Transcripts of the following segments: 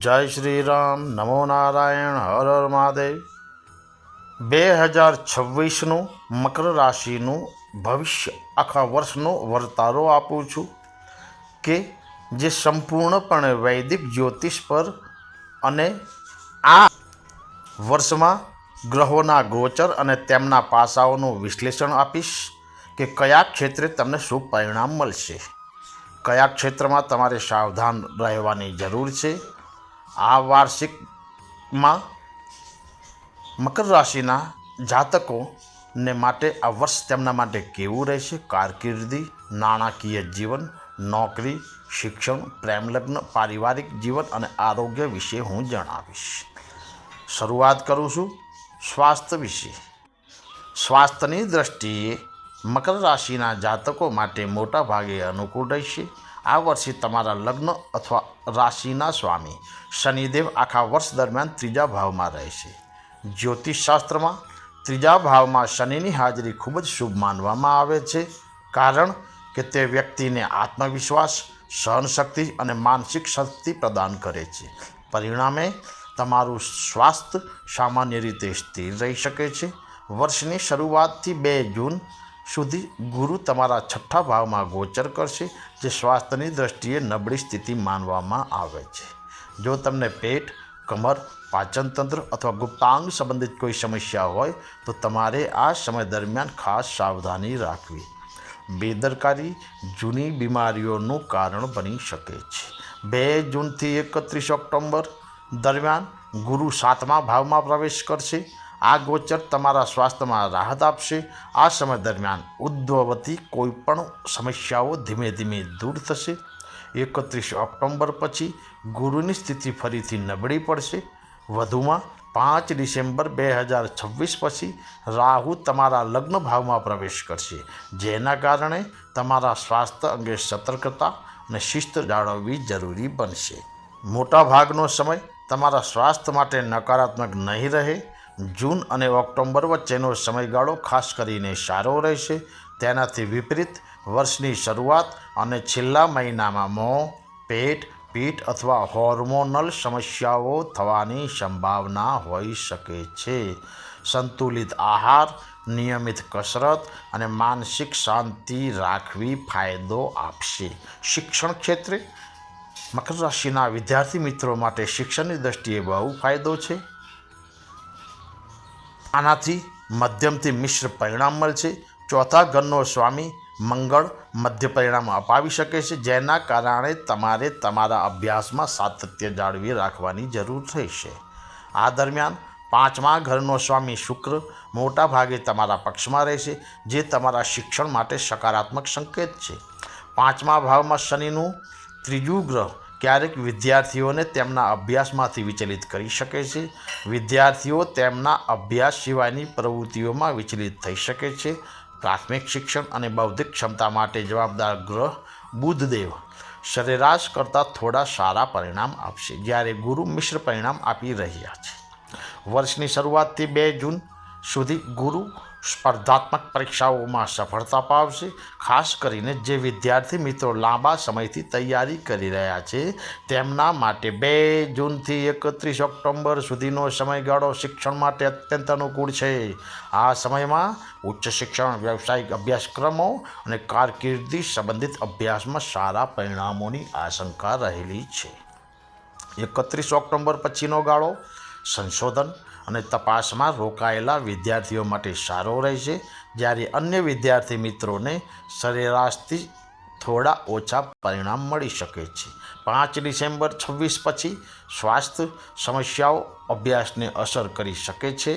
जय श्री राम, नमो नारायण, हर हर महादेव। 2026નું મકર રાશિનું ભવિષ્ય આખા વર્ષનો વર્તારો આપું છું કે જે સંપૂર્ણપણે વૈદિક જ્યોતિષ પર અને આ વર્ષમાં ગ્રહોના ગોચર અને તેમના પાસાઓનું વિશ્લેષણ આપીશ કે કયા ક્ષેત્રે તમને શુભ પરિણામ મળશે, કયા ક્ષેત્રમાં તમારે સાવધાન રહેવાની જરૂર છે। આ વાર્ષિકમાં મકર રાશિના જાતકોને માટે આ વર્ષ તેમના માટે કેવું રહેશે। કારકિર્દી, નાણાકીય જીવન, નોકરી, શિક્ષણ, પ્રેમ લગ્ન, પારિવારિક જીવન અને આરોગ્ય વિશે હું જણાવીશ। શરૂઆત કરું છું સ્વાસ્થ્ય વિશે। સ્વાસ્થ્યની દૃષ્ટિએ મકર રાશિના જાતકો માટે મોટા ભાગે અનુકૂળ રહેશે। આ વર્ષે તમારા લગ્ન અથવા રાશિના સ્વામી શનિદેવ આખા વર્ષ દરમિયાન ત્રીજા ભાવમાં રહેશે। જ્યોતિષશાસ્ત્રમાં ત્રીજા ભાવમાં શનિની હાજરી ખૂબ જ શુભ માનવામાં આવે છે, કારણ કે તે વ્યક્તિને આત્મવિશ્વાસ, સહનશક્તિ અને માનસિક શક્તિ પ્રદાન કરે છે। પરિણામે તમારું સ્વાસ્થ્ય સામાન્ય રીતે સ્થિર રહી શકે છે। વર્ષની શરૂઆતથી 2 જૂન સુધી ગુરુ તમારા 6થા ભાવમાં ગોચર કરશે, જે સ્વાસ્થ્યની દૃષ્ટિએ નબળી સ્થિતિ માનવામાં આવે છે। જો તમને પેટ, કમર, પાચનતંત્ર અથવા ગુપ્તાંગ સંબંધિત કોઈ સમસ્યા હોય તો તમારે આ સમય દરમિયાન ખાસ સાવધાની રાખવી। બેદરકારી જૂની બીમારીઓનું કારણ બની શકે છે। 2 જૂનથી 31 ઓક્ટોબર દરમિયાન ગુરુ 7મા ભાવમાં પ્રવેશ કરશે। આ ગોચર તમારા સ્વાસ્થ્યમાં રાહત આપશે। આ સમય દરમિયાન ઉદ્ભવતી કોઈપણ સમસ્યાઓ ધીમે ધીમે દૂર થશે। 31 ઓક્ટોબર પછી ગુરુની સ્થિતિ ફરીથી નબળી પડશે। વધુમાં 5 ડિસેમ્બર 2026 પછી રાહુ તમારા લગ્ન ભાવમાં પ્રવેશ કરશે, જેના કારણે તમારા સ્વાસ્થ્ય અંગે સતર્કતા અને શિસ્ત જાળવવી જરૂરી બનશે। મોટા ભાગનો સમય તમારા સ્વાસ્થ્ય માટે નકારાત્મક નહીં રહે। જૂન અને ઓક્ટોબર વચ્ચેનો સમયગાળો ખાસ કરીને સારો રહેશે। તેનાથી વિપરીત વર્ષની શરૂઆત અને છેલ્લા મહિનામાં મોં, પેટ, પીઠ અથવા હોર્મોનલ સમસ્યાઓ થવાની સંભાવના હોઈ શકે છે। સંતુલિત આહાર, નિયમિત કસરત અને માનસિક શાંતિ રાખવી ફાયદો આપશે। શિક્ષણ ક્ષેત્રે મકર રાશિના વિદ્યાર્થી મિત્રો માટે શિક્ષણની દ્રષ્ટિએ બહુ ફાયદો છે। આનાથી મધ્યમથી મિશ્ર પરિણામ મળશે। ચોથા ઘરનો સ્વામી મંગળ મધ્ય પરિણામ અપાવી શકે છે, જેના કારણે તમારે તમારા અભ્યાસમાં સાતત્ય જાળવી રાખવાની જરૂર રહેશે। આ દરમિયાન 5મા ઘરનો સ્વામી શુક્ર મોટા ભાગે તમારા પક્ષમાં રહેશે, જે તમારા શિક્ષણ માટે સકારાત્મક સંકેત છે। 5મા ભાવમાં શનિનું ત્રીજું ગ્રહ ક્યારેક વિદ્યાર્થીઓને તેમના અભ્યાસમાંથી વિચલિત કરી શકે છે। વિદ્યાર્થીઓ તેમના અભ્યાસ સિવાયની પ્રવૃત્તિઓમાં વિચલિત થઈ શકે છે। પ્રાથમિક શિક્ષણ અને બૌદ્ધિક ક્ષમતા માટે જવાબદાર ગ્રહ બુધદેવ સરેરાશ કરતાં થોડા સારા પરિણામ આપશે, જ્યારે ગુરુ મિશ્ર પરિણામ આપી રહ્યા છે। વર્ષની શરૂઆતથી 2 જૂન સુધી ગુરુ સ્પર્ધાત્મક પરીક્ષાઓમાં સફળતા પામશે। ખાસ કરીને જે વિદ્યાર્થી મિત્રો લાંબા સમયથી તૈયારી કરી રહ્યા છે તેમના માટે 2 જૂનથી 31 ઓક્ટોબર સુધીનો સમયગાળો શિક્ષણ માટે અત્યંત અનુકૂળ છે। આ સમયમાં ઉચ્ચ શિક્ષણ, વ્યવસાયિક અભ્યાસક્રમો અને કારકિર્દી સંબંધિત અભ્યાસમાં સારા પરિણામોની આશંકા રહેલી છે। 31 ઓક્ટોબર પછીનો ગાળો સંશોધન અને તપાસમાં રોકાયેલા વિદ્યાર્થીઓ માટે સારો રહેશે, જ્યારે અન્ય વિદ્યાર્થી મિત્રોને સરેરાશથી થોડા ઓછા પરિણામ મળી શકે છે। 5 ડિસેમ્બર 26 પછી સ્વાસ્થ્ય સમસ્યાઓ અભ્યાસને અસર કરી શકે છે।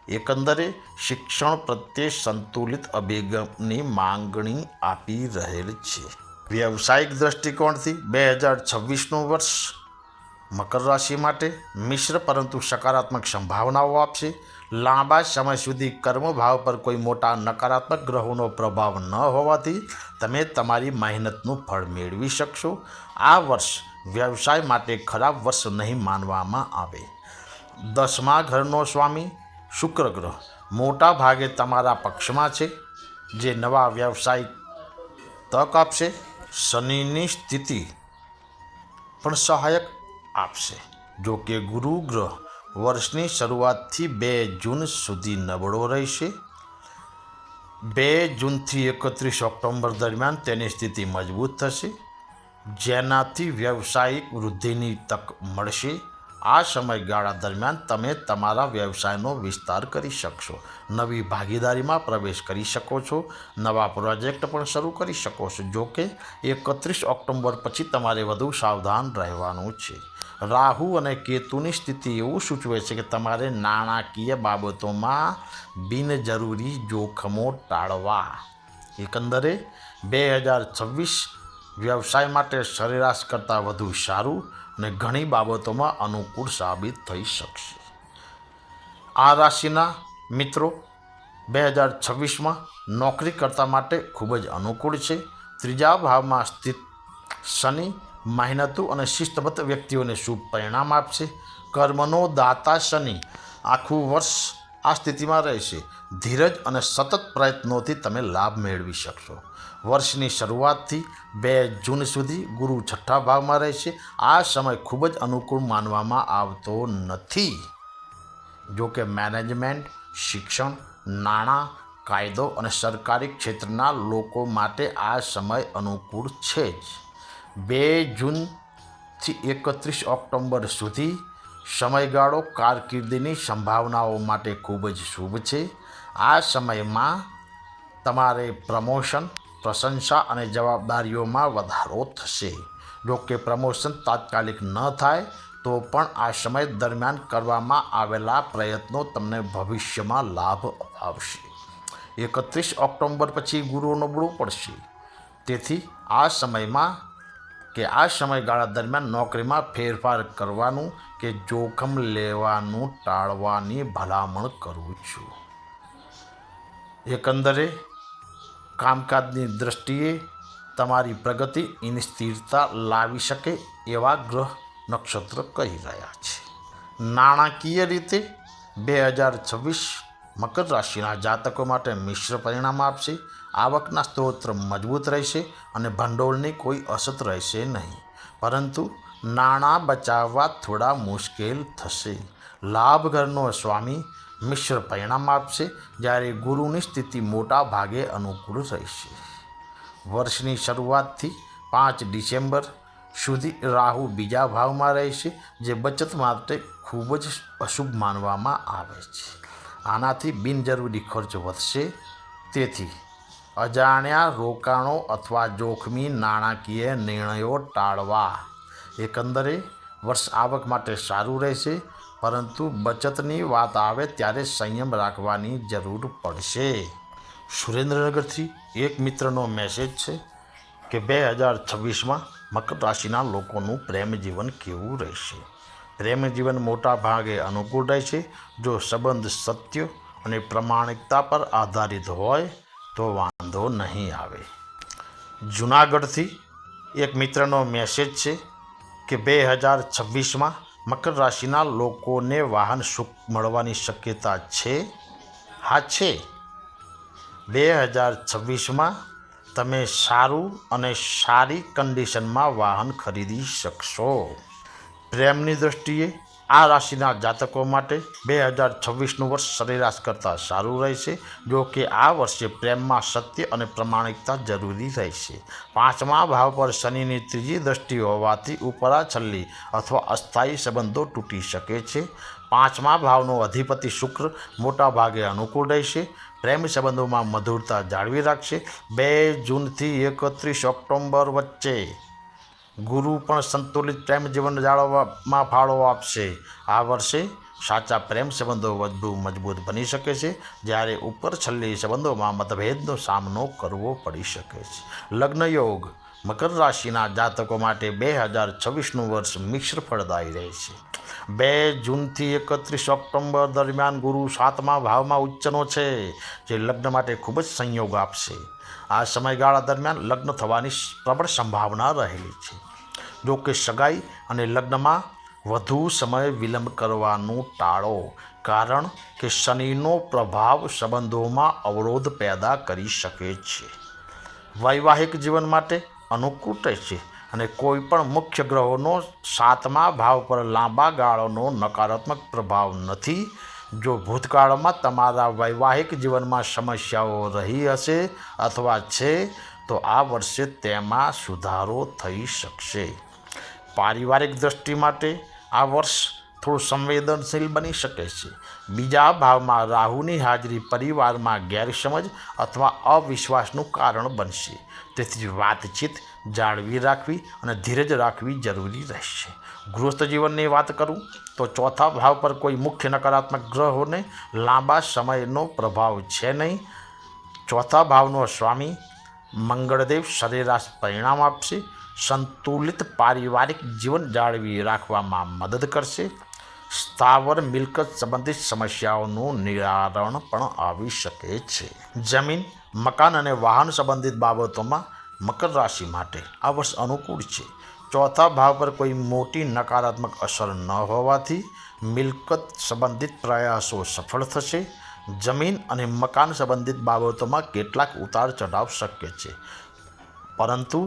એકંદરે શિક્ષણ પ્રત્યે સંતુલિત અભિગમની માંગણી આપી રહેલ છે। વ્યવસાયિક દૃષ્ટિકોણથી 2026નું વર્ષ મકર રાશિ માટે મિશ્ર પરંતુ સકારાત્મક સંભાવનાઓ આપશે। લાંબા સમય સુધી કર્મભાવ પર કોઈ મોટા નકારાત્મક ગ્રહોનો પ્રભાવ ન હોવાથી તમે તમારી મહેનતનું ફળ મેળવી શકશો। આ વર્ષ વ્યવસાય માટે ખરાબ વર્ષ નહીં માનવામાં આવે। 10મા ઘરનો સ્વામી શુક્ર ગ્રહ મોટા ભાગે તમારા પક્ષમાં છે, જે નવા વ્યવસાયિક તક આપશે। શનિની સ્થિતિ પણ સહાયક આપશે। જો કે ગુરુ ગ્રહ વર્ષની શરૂઆતથી 2 જૂન સુધી નબળો રહેશે. 2 જૂનથી 31 ઓક્ટોબર દરમિયાન તેની સ્થિતિ મજબૂત થશે, જેનાથી વ્યવસાયિક વૃદ્ધિની તક મળશે. આ સમયગાળા દરમિયાન તમે તમારા વ્યવસાયનો વિસ્તાર કરી શકશો, નવી ભાગીદારીમાં પ્રવેશ કરી શકો છો, નવા પ્રોજેક્ટ પણ શરૂ કરી શકો છો. જો કે 31 ઓક્ટોબર પછી તમારે વધુ સાવધાન રહેવાનું છે. રાહુ અને કેતુની સ્થિતિ એવું સૂચવે છે કે તમારે નાણાકીય બાબતોમાં બિનજરૂરી જોખમો ટાળવા. એકંદરે 2026 વ્યવસાય માટે સરેરાશ કરતાં વધુ સારું અને ઘણી બાબતોમાં અનુકૂળ સાબિત થઈ શકશે. આ રાશિના મિત્રો 2026માં નોકરી કરતા માટે ખૂબ જ અનુકૂળ છે. 3જા ભાવમાં સ્થિત શનિ મહેનતુ અને શિસ્તબદ્ધ વ્યક્તિઓને શુભ પરિણામ આપશે. કર્મનો દાતા શનિ આખું વર્ષ આ સ્થિતિમાં રહેશે. ધીરજ અને સતત પ્રયત્નોથી તમે લાભ મેળવી શકશો. વર્ષની શરૂઆતથી 2 જૂન સુધી ગુરુ 6ઠ્ઠા ભાવમાં રહેશે. આ સમય ખૂબ જ અનુકૂળ માનવામાં આવતો નથી. જો કે મેનેજમેન્ટ, શિક્ષણ, નાણાં, કાયદો અને સરકારી ક્ષેત્રના લોકો માટે આ સમય અનુકૂળ છે જ. 2 જૂનથી 31 ઓક્ટોબર સુધી સમયગાળો કારકિર્દીની સંભાવનાઓ માટે ખૂબ જ શુભ છે. આ સમયમાં તમારે પ્રમોશન, પ્રશંસા અને જવાબદારીઓમાં વધારો થશે. જો કે પ્રમોશન તાત્કાલિક ન થાય તો પણ આ સમય દરમિયાન કરવામાં આવેલા પ્રયત્નો તમને ભવિષ્યમાં લાભ અપાવશે. 31 ઓક્ટોબર પછી ગુરુ નબળો પડશે, તેથી આ સમયગાળા દરમિયાન નોકરીમાં ફેરફાર કરવાનું કે જોખમ લેવાનું ટાળવાની ભલામણ કરું છું. એકંદરે કામકાજની દૃષ્ટિએ તમારી પ્રગતિની સ્થિરતા લાવી શકે એવા ગ્રહ નક્ષત્ર કહી રહ્યા છે. નાણાકીય રીતે 2026 મકર રાશિના જાતકો માટે મિશ્ર પરિણામ આપશે. આવકના સ્ત્રોત મજબૂત રહેશે અને ભંડોળની કોઈ અછત રહેશે નહીં, પરંતુ નાણાં બચાવવા થોડા મુશ્કેલ થશે. લાભ ઘરનો સ્વામી મિશ્ર પરિણામ આપશે, જ્યારે ગુરુની સ્થિતિ મોટા ભાગે અનુકૂળ રહેશે. વર્ષની શરૂઆતથી 5 ડિસેમ્બર સુધી રાહુ 2જા ભાવમાં રહેશે, જે બચત માટે ખૂબ જ અશુભ માનવામાં આવે છે. આનાથી બિનજરૂરી ખર્ચ વધશે, તેથી અજાણ્યા રોકાણો અથવા જોખમી નાણાકીય નિર્ણયો ટાળવા. એકંદરે વર્ષ આવક માટે સારું રહેશે, પરંતુ બચતની વાત આવે ત્યારે સંયમ રાખવાની જરૂર પડશે. સુરેન્દ્રનગરથી એક મિત્રનો મેસેજ છે કે 2026માં મકર રાશિના લોકોનું પ્રેમ જીવન કેવું રહેશે. પ્રેમ જીવન મોટા ભાગે અનુકૂળ રહેશે. જો સંબંધ સત્ય અને પ્રામાણિકતા પર આધારિત હોય તો વાંધો નહીં આવે. જૂનાગઢથી એક મિત્રનો મેસેજ છે કે 2026માં મકર રાશિના લોકોને વાહન સુખ મળવાની શક્યતા છે. હા છે. 2026માં તમે સારું અને સારી કન્ડિશનમાં વાહન ખરીદી શકશો. પ્રેમની દૃષ્ટિએ આ રાશિના જાતકો માટે 2026નું વર્ષ સરેરાશ કરતાં સારું રહેશે. જો કે આ વર્ષે પ્રેમમાં સત્ય અને પ્રામાણિકતા જરૂરી રહેશે. 5મા ભાવ પર શનિની 3જી દૃષ્ટિ હોવાથી ઉપરાછલ્લી અથવા અસ્થાયી સંબંધો તૂટી શકે છે. 5મા ભાવનો અધિપતિ શુક્ર મોટા ભાગે અનુકૂળ રહેશે. પ્રેમ સંબંધોમાં મધુરતા જાળવી રાખશે. 2 જૂનથી 31 ઓક્ટોબર વચ્ચે ગુરુ પણ સંતુલિત પ્રેમ જીવન જાળવવામાં ફાળો આપશે. આ વર્ષે સાચા પ્રેમ સંબંધો વધુ મજબૂત બની શકે છે, જ્યારે ઉપરછલ્લી સંબંધોમાં મતભેદનો સામનો કરવો પડી શકે છે. લગ્ન યોગ મકર રાશિના જાતકો માટે 2026નું વર્ષ મિશ્ર ફળદાયી રહેશે. 2 જૂનથી 31 ઓક્ટોબર દરમિયાન ગુરુ 7મા ભાવમાં ઉચ્ચનો છે, જે લગ્ન માટે ખૂબ જ સંયોગ આપશે. આ સમયગાળા દરમિયાન લગ્ન થવાની પ્રબળ સંભાવના રહેલી છે. જો કે સગાઈ અને લગ્નમાં વધુ સમય વિલંબ કરવાનું ટાળો, કારણ કે શનિનો પ્રભાવ સંબંધોમાં અવરોધ પેદા કરી શકે છે. વૈવાહિક જીવન માટે અનુકૂળ રહેશે. અને કોઈપણ મુખ્ય ગ્રહોનો 7મા ભાવ પર લાંબા ગાળાનો નકારાત્મક પ્રભાવ નથી. જો ભૂતકાળમાં તમારા વૈવાહિક જીવનમાં સમસ્યાઓ રહી હશે અથવા છે તો આ વર્ષે તેમાં સુધારો થઈ શકશે. પારિવારિક દૃષ્ટિ માટે આ વર્ષ થોડું સંવેદનશીલ બની શકે છે. બીજા ભાવમાં રાહુની હાજરી પરિવારમાં ગેરસમજ અથવા અવિશ્વાસનું કારણ બનશે. તેથી વાતચીત જાળવી રાખવી અને ધીરજ રાખવી જરૂરી રહેશે. ગૃહસ્થ જીવનની વાત કરું તો 4થા ભાવ પર કોઈ મુખ્ય નકારાત્મક ગ્રહોને લાંબા સમયનો પ્રભાવ છે નહીં. 4થા ભાવનો સ્વામી મંગળદેવ સરેરાશ પરિણામ આપશે. સંતુલિત પારિવારિક જીવન જાળવી રાખવામાં મદદ કરશે. સ્થાવર મિલકત સંબંધિત સમસ્યાઓનું નિરાકરણ પણ આવી શકે છે. જમીન, મકાન અને વાહન સંબંધિત બાબતોમાં મકર રાશિ માટે આ વર્ષ અનુકૂળ છે. 4થા ભાવ પર કોઈ મોટી નકારાત્મક અસર ન હોવાથી મિલકત સંબંધિત પ્રયાસો સફળ થશે. જમીન અને મકાન સંબંધિત બાબતોમાં કેટલાક ઉતાર ચઢાવ શક્ય છે, પરંતુ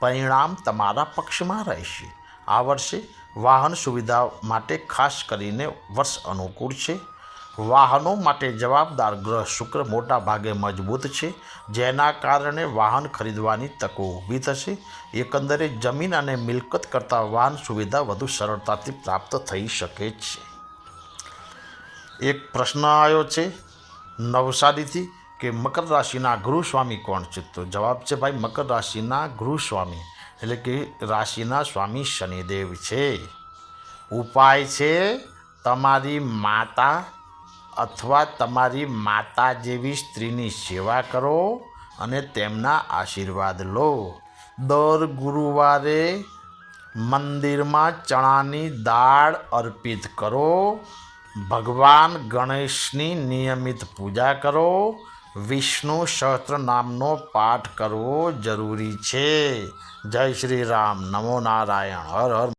પરિણામ તમારા પક્ષમાં રહેશે. આ વર્ષે વાહન સુવિધા માટે ખાસ કરીને વર્ષ અનુકૂળ છે. વાહનો માટે જવાબદાર ગ્રહ શુક્ર મોટા ભાગે મજબૂત છે, જેના કારણે વાહન ખરીદવાની તકો ઊભી થશે. એકંદરે જમીન અને મિલકત કરતાં વાહન સુવિધા વધુ સરળતાથી પ્રાપ્ત થઈ શકે છે. એક પ્રશ્ન આવ્યો છે નવસારીથી કે મકર રાશિના ગૃહસ્વામી કોણ છે? તો જવાબ છે ભાઈ, મકર રાશિના ગૃહસ્વામી એટલે કે રાશિના સ્વામી શનિદેવ છે. ઉપાય છે તમારી માતા અથવા તમારી માતા જેવી સ્ત્રીની સેવા કરો અને તેમના આશીર્વાદ લો. દર ગુરુવારે મંદિરમાં ચણાની દાળ અર્પિત કરો. ભગવાન ગણેશની નિયમિત પૂજા કરો. વિષ્ણુ સહસ્ત્રનામનો પાઠ કરવો જરૂરી છે. જય શ્રી રામ. નમો નારાયણ. હર હર.